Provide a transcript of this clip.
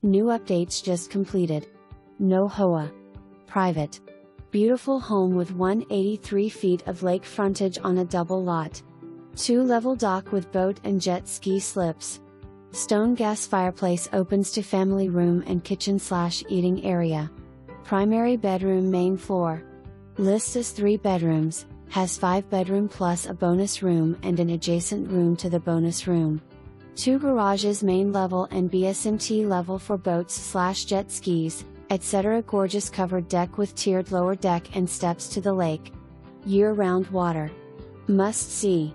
New updates just completed. No HOA. Private. Beautiful home with 183 feet of lake frontage on a double lot. 2-level dock with boat and jet ski slips. Stone gas fireplace opens to family room and kitchen/eating area. Primary bedroom main floor. Lists as 3 bedrooms, has 5 bedroom plus a bonus room and an adjacent room to the bonus room. 2 garages main level and bsmt level for boats/jet skis, etc. Gorgeous covered deck with tiered lower deck and steps to the lake. Year-round water. Must see.